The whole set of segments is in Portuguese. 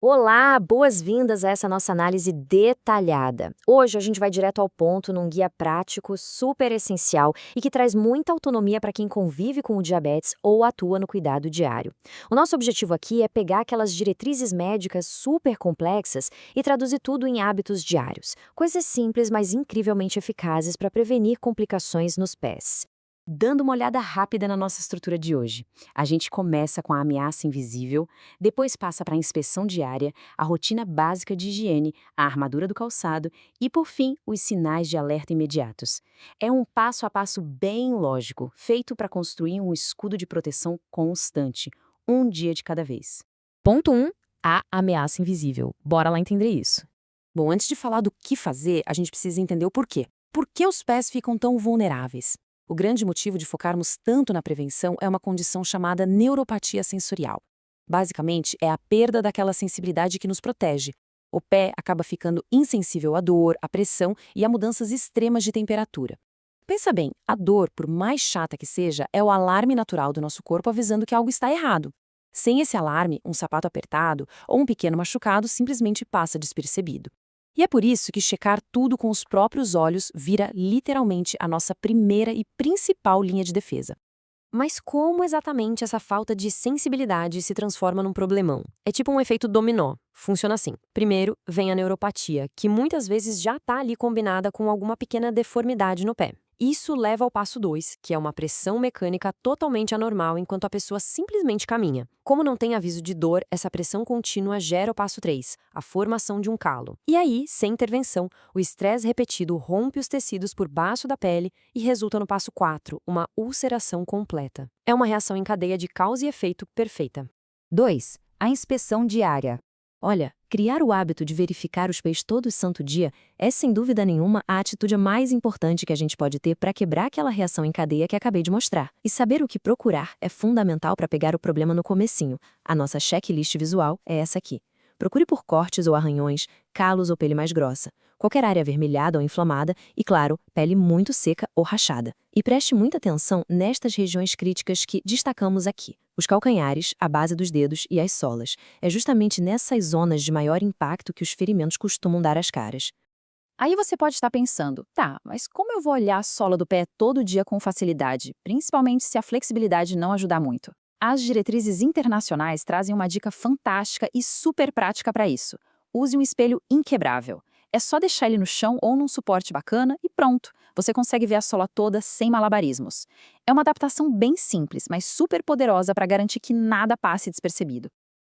Olá, boas-vindas a essa nossa análise detalhada. Hoje a gente vai direto ao ponto num guia prático super essencial e que traz muita autonomia para quem convive com o diabetes ou atua no cuidado diário. O nosso objetivo aqui é pegar aquelas diretrizes médicas super complexas e traduzir tudo em hábitos diários. Coisas simples, mas incrivelmente eficazes para prevenir complicações nos pés. Dando uma olhada rápida na nossa estrutura de hoje. A gente começa com a ameaça invisível, depois passa para a inspeção diária, a rotina básica de higiene, a armadura do calçado e, por fim, os sinais de alerta imediatos. É um passo a passo bem lógico, feito para construir um escudo de proteção constante, um dia de cada vez. Ponto 1. A ameaça invisível. Bora lá entender isso. Bom, antes de falar do que fazer, a gente precisa entender o porquê. Por que os pés ficam tão vulneráveis? O grande motivo de focarmos tanto na prevenção é uma condição chamada neuropatia sensorial. Basicamente, é a perda daquela sensibilidade que nos protege. O pé acaba ficando insensível à dor, à pressão e a mudanças extremas de temperatura. Pensa bem, a dor, por mais chata que seja, é o alarme natural do nosso corpo avisando que algo está errado. Sem esse alarme, um sapato apertado ou um pequeno machucado simplesmente passa despercebido. E é por isso que checar tudo com os próprios olhos vira literalmente a nossa primeira e principal linha de defesa. Mas como exatamente essa falta de sensibilidade se transforma num problemão? É tipo um efeito dominó. Funciona assim. Primeiro, vem a neuropatia, que muitas vezes já está ali combinada com alguma pequena deformidade no pé. Isso leva ao passo 2, que é uma pressão mecânica totalmente anormal enquanto a pessoa simplesmente caminha. Como não tem aviso de dor, essa pressão contínua gera o passo 3, a formação de um calo. E aí, sem intervenção, o estresse repetido rompe os tecidos por baixo da pele e resulta no passo 4, uma ulceração completa. É uma reação em cadeia de causa e efeito perfeita. 2. A inspeção diária. Olha, criar o hábito de verificar os pés todo santo dia é, sem dúvida nenhuma, a atitude mais importante que a gente pode ter para quebrar aquela reação em cadeia que acabei de mostrar. E saber o que procurar é fundamental para pegar o problema no comecinho. A nossa checklist visual é essa aqui. Procure por cortes ou arranhões, calos ou pele mais grossa, qualquer área avermelhada ou inflamada e, claro, pele muito seca ou rachada. E preste muita atenção nestas regiões críticas que destacamos aqui. Os calcanhares, a base dos dedos e as solas. É justamente nessas zonas de maior impacto que os ferimentos costumam dar as caras. Aí você pode estar pensando, tá, mas como eu vou olhar a sola do pé todo dia com facilidade, principalmente se a flexibilidade não ajudar muito? As diretrizes internacionais trazem uma dica fantástica e super prática para isso. Use um espelho inquebrável. É só deixar ele no chão ou num suporte bacana e pronto. Você consegue ver a sola toda sem malabarismos. É uma adaptação bem simples, mas super poderosa para garantir que nada passe despercebido.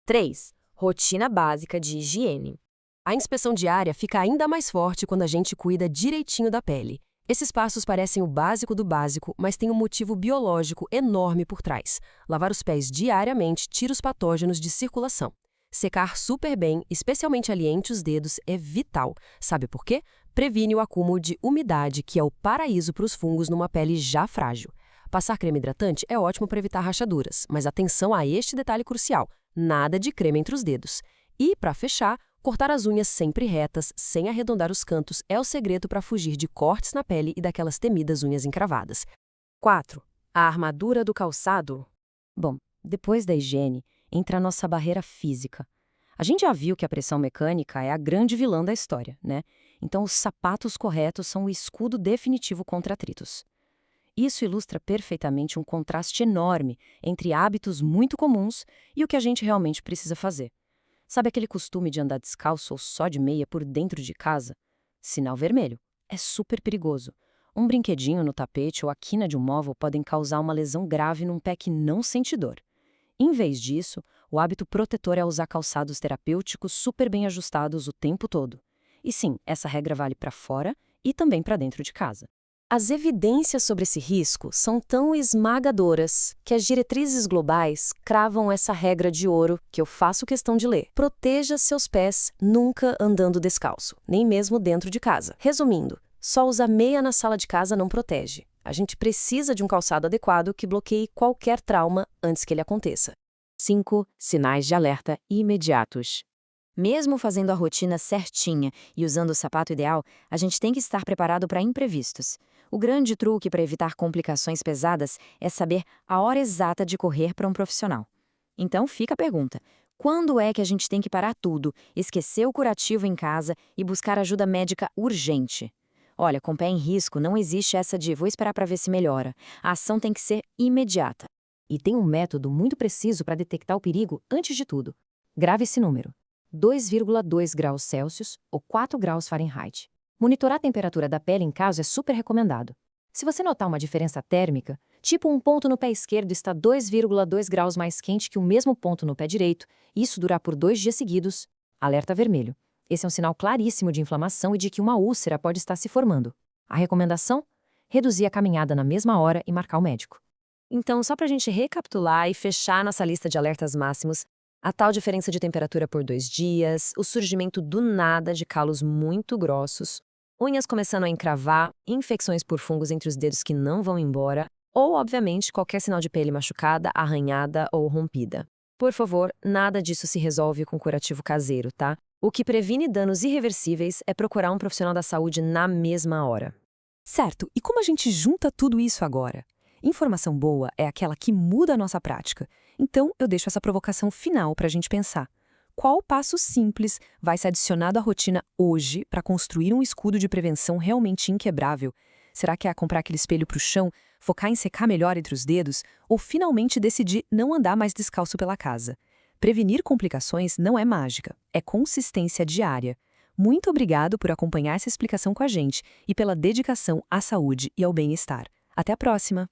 3. Rotina básica de higiene. A inspeção diária fica ainda mais forte quando a gente cuida direitinho da pele. Esses passos parecem o básico do básico, mas tem um motivo biológico enorme por trás. Lavar os pés diariamente tira os patógenos de circulação. Secar super bem, especialmente ali entre os dedos, é vital. Sabe por quê? Previne o acúmulo de umidade, que é o paraíso para os fungos numa pele já frágil. Passar creme hidratante é ótimo para evitar rachaduras, mas atenção a este detalhe crucial: nada de creme entre os dedos. E, para fechar, cortar as unhas sempre retas, sem arredondar os cantos, é o segredo para fugir de cortes na pele e daquelas temidas unhas encravadas. 4. A armadura do calçado. Bom, depois da higiene, entra a nossa barreira física. A gente já viu que a pressão mecânica é a grande vilã da história, né? Então os sapatos corretos são o escudo definitivo contra atritos. Isso ilustra perfeitamente um contraste enorme entre hábitos muito comuns e o que a gente realmente precisa fazer. Sabe aquele costume de andar descalço ou só de meia por dentro de casa? Sinal vermelho. É super perigoso. Um brinquedinho no tapete ou a quina de um móvel podem causar uma lesão grave num pé que não sente dor. Em vez disso, o hábito protetor é usar calçados terapêuticos super bem ajustados o tempo todo. E sim, essa regra vale para fora e também para dentro de casa. As evidências sobre esse risco são tão esmagadoras que as diretrizes globais cravam essa regra de ouro que eu faço questão de ler. Proteja seus pés nunca andando descalço, nem mesmo dentro de casa. Resumindo, só usar meia na sala de casa não protege. A gente precisa de um calçado adequado que bloqueie qualquer trauma antes que ele aconteça. 5. Sinais de alerta imediatos. Mesmo fazendo a rotina certinha e usando o sapato ideal, a gente tem que estar preparado para imprevistos. O grande truque para evitar complicações pesadas é saber a hora exata de correr para um profissional. Então fica a pergunta: Quando é que a gente tem que parar tudo, esquecer o curativo em casa e buscar ajuda médica urgente? Olha, com pé em risco, não existe essa de vou esperar para ver se melhora. A ação tem que ser imediata. E tem um método muito preciso para detectar o perigo antes de tudo. Grave esse número: 2,2 graus Celsius ou 4 graus Fahrenheit. Monitorar a temperatura da pele em casa é super recomendado. Se você notar uma diferença térmica, tipo um ponto no pé esquerdo está 2,2 graus mais quente que o mesmo ponto no pé direito, e isso durar por 2 dias seguidos, alerta vermelho. Esse é um sinal claríssimo de inflamação e de que uma úlcera pode estar se formando. A recomendação? Reduzir a caminhada na mesma hora e marcar o médico. Então, só para a gente recapitular e fechar nossa lista de alertas máximos, a tal diferença de temperatura por 2 dias, o surgimento do nada de calos muito grossos, unhas começando a encravar, infecções por fungos entre os dedos que não vão embora, ou, obviamente, qualquer sinal de pele machucada, arranhada ou rompida. Por favor, nada disso se resolve com curativo caseiro, tá? O que previne danos irreversíveis é procurar um profissional da saúde na mesma hora. Certo, e como a gente junta tudo isso agora? Informação boa é aquela que muda a nossa prática. Então, eu deixo essa provocação final para a gente pensar. Qual passo simples vai ser adicionado à rotina hoje para construir um escudo de prevenção realmente inquebrável? Será que é comprar aquele espelho para o chão, focar em secar melhor entre os dedos, ou finalmente decidir não andar mais descalço pela casa? Prevenir complicações não é mágica, é consistência diária. Muito obrigado por acompanhar essa explicação com a gente e pela dedicação à saúde e ao bem-estar. Até a próxima!